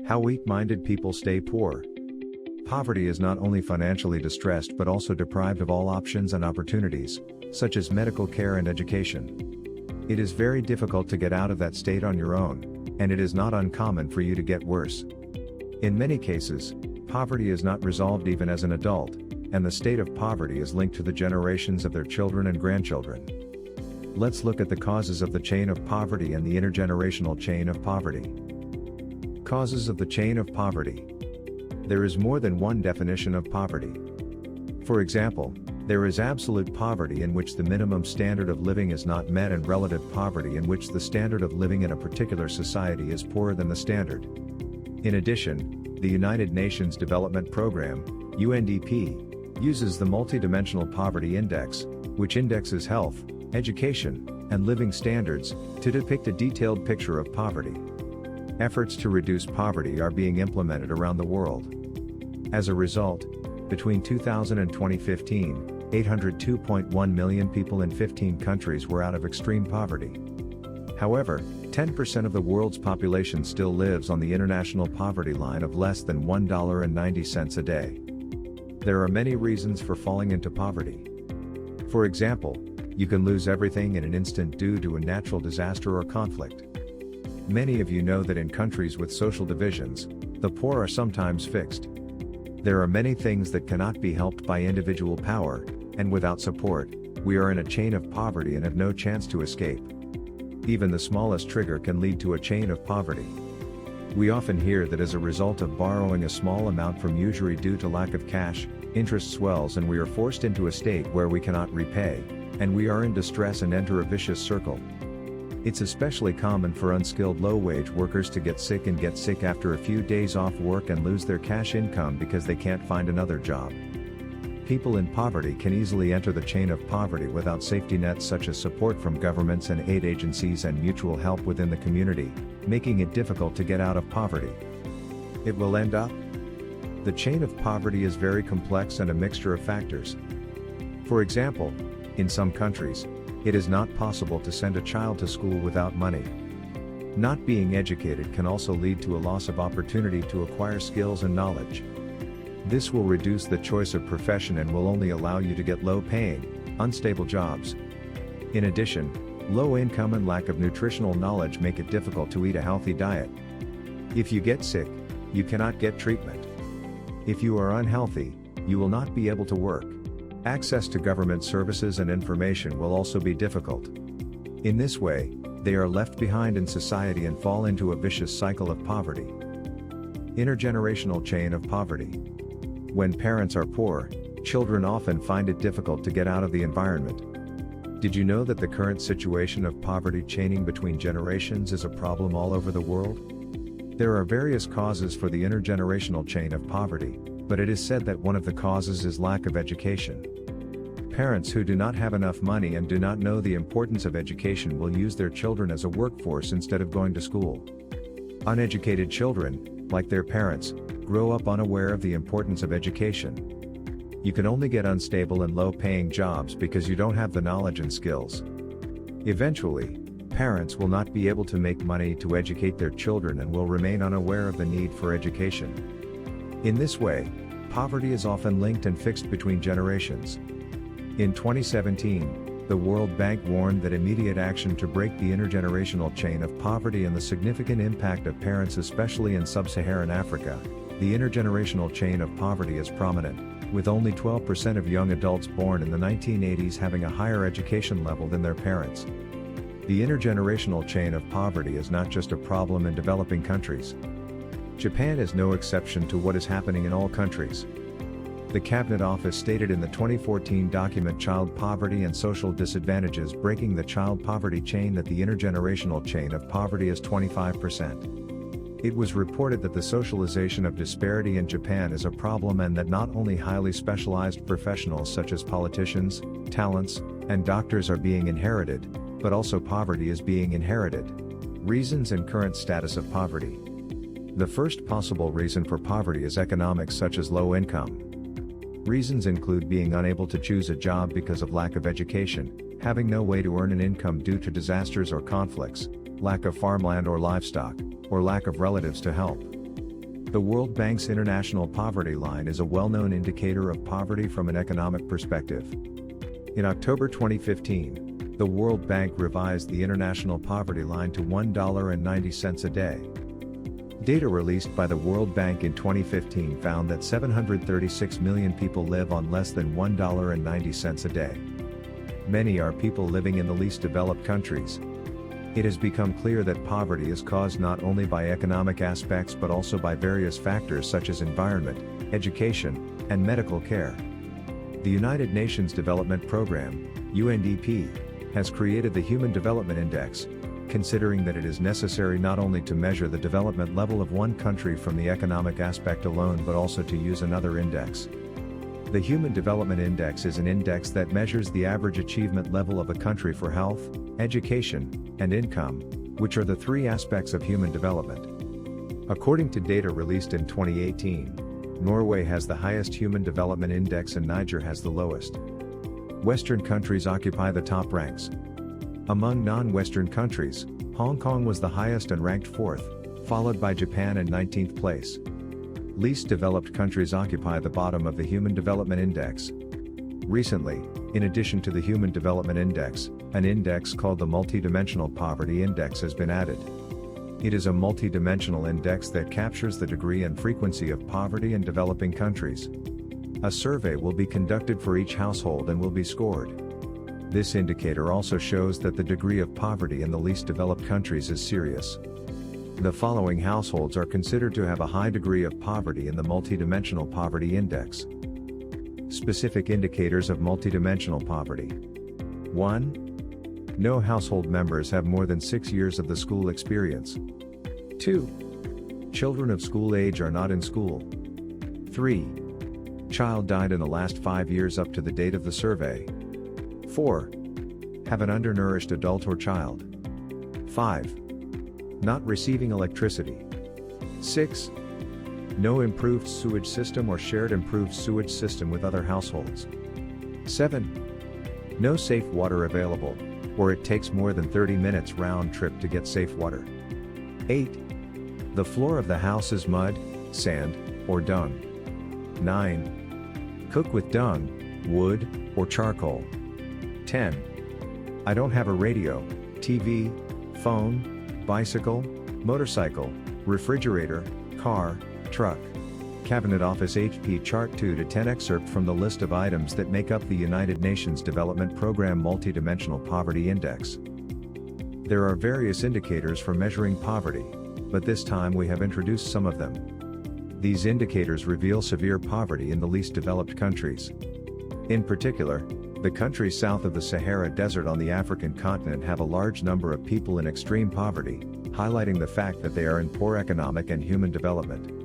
How weak-minded people stay poor. Poverty is not only financially distressed but also deprived of all options and opportunities, such as medical care and education. It is very difficult to get out of that state on your own, and it is not uncommon for you to get worse. In many cases, poverty is not resolved even as an adult, and the state of poverty is linked to the generations of their children and grandchildren. Let's look at the causes of the chain of poverty and the intergenerational chain of poverty. Causes of the chain of poverty. There is more than one definition of poverty. For example, there is absolute poverty in which the minimum standard of living is not met, and relative poverty in which the standard of living in a particular society is poorer than the standard. In addition, the United Nations Development Programme, UNDP, uses the Multidimensional Poverty Index, which indexes health, education, and living standards, to depict a detailed picture of poverty. Efforts to reduce poverty are being implemented around the world. As a result, between 2000 and 2015, 802.1 million people in 15 countries were out of extreme poverty. However, 10% of the world's population still lives on the international poverty line of less than $1.90 a day. There are many reasons for falling into poverty. For example, you can lose everything in an instant due to a natural disaster or conflict. Many of you know that in countries with social divisions, the poor are sometimes fixed. There are many things that cannot be helped by individual power, and without support, we are in a chain of poverty and have no chance to escape. Even the smallest trigger can lead to a chain of poverty. We often hear that as a result of borrowing a small amount from usury due to lack of cash, interest swells and we are forced into a state where we cannot repay, and we are in distress and enter a vicious circle. It's especially common for unskilled low-wage workers to get sick after a few days off work and lose their cash income because they can't find another job. People in poverty can easily enter the chain of poverty without safety nets such as support from governments and aid agencies and mutual help within the community, making it difficult to get out of poverty. It will end up. The chain of poverty is very complex and a mixture of factors. For example, in some countries, it is not possible to send a child to school without money. Not being educated can also lead to a loss of opportunity to acquire skills and knowledge. This will reduce the choice of profession and will only allow you to get low-paying, unstable jobs. In addition, low income and lack of nutritional knowledge make it difficult to eat a healthy diet. If you get sick, you cannot get treatment. If you are unhealthy, you will not be able to work. Access to government services and information will also be difficult. In this way, they are left behind in society and fall into a vicious cycle of poverty. Intergenerational chain of poverty. When parents are poor, children often find it difficult to get out of the environment. Did you know that the current situation of poverty chaining between generations is a problem all over the world? There are various causes for the intergenerational chain of poverty, but it is said that one of the causes is lack of education. Parents who do not have enough money and do not know the importance of education will use their children as a workforce instead of going to school. Uneducated children, like their parents, grow up unaware of the importance of education. You can only get unstable and low-paying jobs because you don't have the knowledge and skills. Eventually, parents will not be able to make money to educate their children and will remain unaware of the need for education. In this way, poverty is often linked and fixed between generations. In 2017, the World Bank warned that immediate action to break the intergenerational chain of poverty and the significant impact of parents, especially in sub-Saharan Africa, the intergenerational chain of poverty is prominent, with only 12% of young adults born in the 1980s having a higher education level than their parents. The intergenerational chain of poverty is not just a problem in developing countries. Japan is no exception to what is happening in all countries. The Cabinet Office stated in the 2014 document Child Poverty and Social Disadvantages Breaking the Child Poverty Chain that the intergenerational chain of poverty is 25%. It was reported that the socialization of disparity in Japan is a problem and that not only highly specialized professionals such as politicians, talents, and doctors are being inherited, but also poverty is being inherited. Reasons and current status of poverty. The first possible reason for poverty is economics such as low income. Reasons include being unable to choose a job because of lack of education, having no way to earn an income due to disasters or conflicts, lack of farmland or livestock, or lack of relatives to help. The World Bank's International Poverty Line is a well-known indicator of poverty from an economic perspective. In October 2015, the World Bank revised the International Poverty Line to $1.90 a day. Data released by the World Bank in 2015 found that 736 million people live on less than $1.90 a day. Many are people living in the least developed countries. It has become clear that poverty is caused not only by economic aspects but also by various factors such as environment, education, and medical care. The United Nations Development Programme, UNDP, has created the Human Development Index, considering that it is necessary not only to measure the development level of one country from the economic aspect alone but also to use another index. The Human Development Index is an index that measures the average achievement level of a country for health, education, and income, which are the three aspects of human development. According to data released in 2018, Norway has the highest Human Development Index and Niger has the lowest. Western countries occupy the top ranks. Among non-Western countries, Hong Kong was the highest and ranked 4th, followed by Japan in 19th place. Least developed countries occupy the bottom of the Human Development Index. Recently, in addition to the Human Development Index, an index called the Multidimensional Poverty Index has been added. It is a multidimensional index that captures the degree and frequency of poverty in developing countries. A survey will be conducted for each household and will be scored. This indicator also shows that the degree of poverty in the least developed countries is serious. The following households are considered to have a high degree of poverty in the Multidimensional Poverty Index. Specific indicators of multidimensional poverty. 1. No household members have more than 6 years of the school experience. 2. Children of school age are not in school. 3. Child died in the last 5 years up to the date of the survey. 4. Have an undernourished adult or child. 5. Not receiving electricity. 6. No improved sewage system or shared improved sewage system with other households. 7. No safe water available, or it takes more than 30 minutes round trip to get safe water. 8. The floor of the house is mud, sand, or dung. 9. Cook with dung, wood, or charcoal. 10. I don't have a radio, TV, phone, bicycle, motorcycle, refrigerator, car, truck. Cabinet Office HP Chart 2 to 10 excerpt from the list of items that make up the United Nations Development Programme Multidimensional Poverty Index. There are various indicators for measuring poverty, but this time we have introduced some of them. These indicators reveal severe poverty in the least developed countries. In particular, the countries south of the Sahara Desert on the African continent have a large number of people in extreme poverty, highlighting the fact that they are in poor economic and human development.